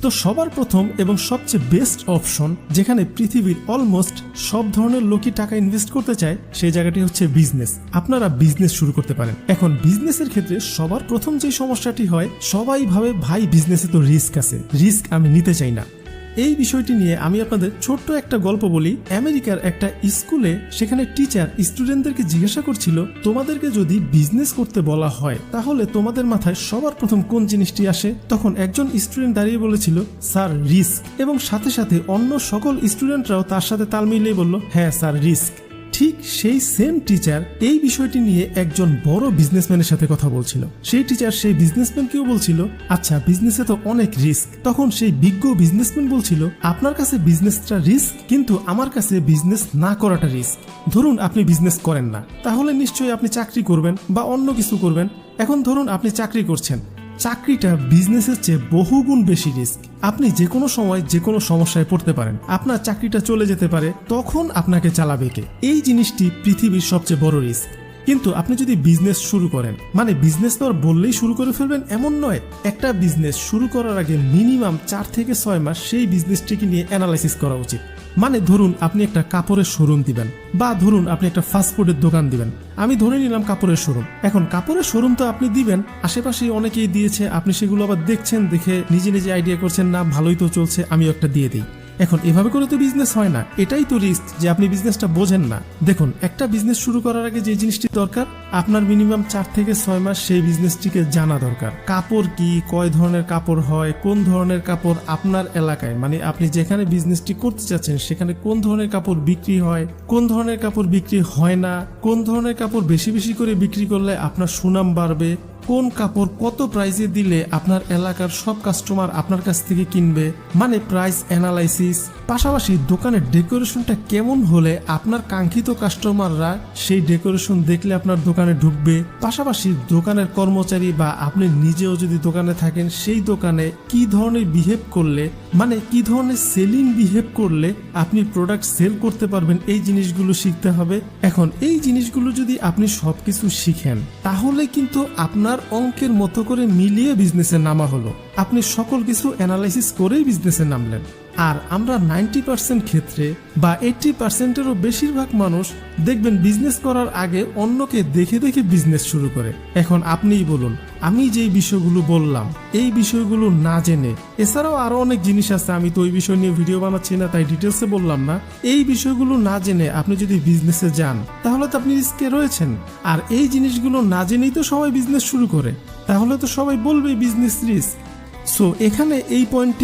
তো সবার প্রথম এবং সবচেয়ে বেস্ট অপশন যেখানে পৃথিবীর অলমোস্ট সব ধরনের লোকই টাকা ইনভেস্ট করতে চায় সেই জায়গাটি হচ্ছে বিজনেস। আপনারা বিজনেস শুরু করতে পারেন। এখন বিজনেসের ক্ষেত্রে সবার প্রথম যে সমস্যাটি হয়, সবাই ভাবে ভাই বিজনেসে তো রিস্ক আছে, রিস্ক আমি নিতে চাই না। এই বিষয়টি নিয়ে আমি আপনাদের ছোট্ট একটা গল্প বলি। আমেরিকার একটা স্কুলে সেখানে টিচার স্টুডেন্টদেরকে জিজ্ঞাসা করছিল, তোমাদেরকে যদি বিজনেস করতে বলা হয় তাহলে তোমাদের মাথায় সবার প্রথম কোন জিনিসটি আসে? তখন একজন স্টুডেন্ট দাঁড়িয়ে বলেছিল, স্যার রিস্ক। এবং সাথে সাথে অন্য সকল স্টুডেন্টরাও তার সাথে তাল মিলিয়ে বলল, হ্যাঁ স্যার রিস্ক। ঠিক সেই সেম টিচার এই বিষয়টি নিয়ে একজন বড় বিজনেসম্যানের সাথে কথা বলছিল। সেই টিচার সেই বিজনেসম্যানকেও বলছিল, আচ্ছা বিজনেসে তো অনেক রিস্ক। তখন সেই বিজ্ঞ বিজনেসম্যান বলছিল, আপনার কাছে বিজনেসটা রিস্ক, কিন্তু আমার কাছে বিজনেস না করাটা রিস্ক। ধরুন আপনি বিজনেস করেন না, তাহলে নিশ্চয়ই আপনি চাকরি করবেন বা অন্য কিছু করবেন। এখন ধরুন আপনি চাকরি করছেন, চাকরিটা বিজনেসের চেয়ে বহুগুণ বেশি রিস্ক। আপনি যে কোনো সময় যে কোনো সমস্যায় পড়তে পারেন, আপনার চাকরিটা চলে যেতে পারে, তখন আপনাকে চালাবে কে? এই জিনিসটি পৃথিবীর সবচেয়ে বড় রিস্ক। কিন্তু আপনি যদি বিজনেস শুরু করেন, মানে বিজনেস তো আর বললেই শুরু করে ফেলবেন এমন নয়। একটা বিজনেস শুরু করার আগে মিনিমাম 4 থেকে 6 মাস সেই বিজনেসটিকে নিয়ে অ্যানালাইসিস করা উচিত। মানে ধরুন আপনি একটা কাপড়ের শোরুম দিবেন, বা ধরুন আপনি একটা ফাস্টফুডের দোকান দিবেন। আমি ধরে নিলাম কাপড়ের শোরুম। এখন কাপড়ের শোরুম তো আপনি দিবেন, আশেপাশে অনেকেই দিয়েছে, আপনি সেগুলো আবার দেখছেন, দেখে নিজে নিজে আইডিয়া করছেন, না ভালোই তো চলছে, আমিও একটা দিয়ে দিই। এখন এভাবে করে তো বিজনেস হয় না। এটাই তো রিস্ক যে আপনি বিজনেসটা বোঝেন না। দেখুন, একটা বিজনেস শুরু করার আগে যে জিনিসটি দরকার, আপনার মিনিমাম 4 থেকে 6 মাস সেই বিজনেসটিকে জানা দরকার। কাপড় কি, কয় ধরনের কাপড় হয়, কোন ধরনের কাপড় আপনার এলাকায়, মানে আপনি যেখানে বিজনেসটি করতে চাচ্ছেন সেখানে কোন ধরনের কাপড় বিক্রি হয়, কোন ধরনের কাপড় বিক্রি হয় না, কোন ধরনের কাপড় বেশি বেশি করে বিক্রি করলে আপনার সুনাম বাড়বে, কোন কাপড় কত প্রাইসে দিলে আপনার এলাকার সব কাস্টমার আপনার কাছ থেকে কিনবে, মানে প্রাইস অ্যানালাইসিস। পাশাপাশি দোকানের ডেকোরেশনটা কেমন হলে আপনার কাঙ্ক্ষিত কাস্টমাররা সেই ডেকোরেশন দেখলে আপনার দোকানে ঢুকবে। পাশাপাশি দোকানের কর্মচারী বা আপনি নিজেও যদি দোকানে থাকেন, সেই দোকানে কি ধরনের বিহেভ করলে, মানে কি ধরনের সেলিং বিহেভ করলে আপনি প্রোডাক্ট সেল করতে পারবেন, এই জিনিসগুলো শিখতে হবে। এখন এই জিনিসগুলো যদি আপনি সবকিছু শিখেন, তাহলে কিন্তু আপনার অঙ্কের মতো করে মিলিয়ে বিজনেসে নামা হলো। আপনি সকল কিছু অ্যানালাইসিস করেই বিজনেসে নামলেন। আর আমরা 90% ক্ষেত্রে বা 80%-এরও বেশিরভাগ মানুষ দেখবেন বিজনেস করার আগে অন্যকে দেখে দেখে বিজনেস শুরু করে। এখন আপনিই বলুন, আমি যেই বিষয়গুলো বললাম এই বিষয়গুলো না জেনে, এছাড়াও আরো অনেক জিনিস আছে, আমি তো ওই বিষয় নিয়ে ভিডিও বানাচ্ছি না তাই ডিটেলসে বললাম না। এই বিষয়গুলো না জেনে আপনি যদি বিজনেসে যান, তাহলে তো আপনি রিস্কে রয়েছেন। আর এই জিনিসগুলো না জেনেই তো সবাই বিজনেস শুরু করে, তাহলে তো সবাই বলবে বিজনেস রিস্ক। সো এখানে এই পয়েন্টটি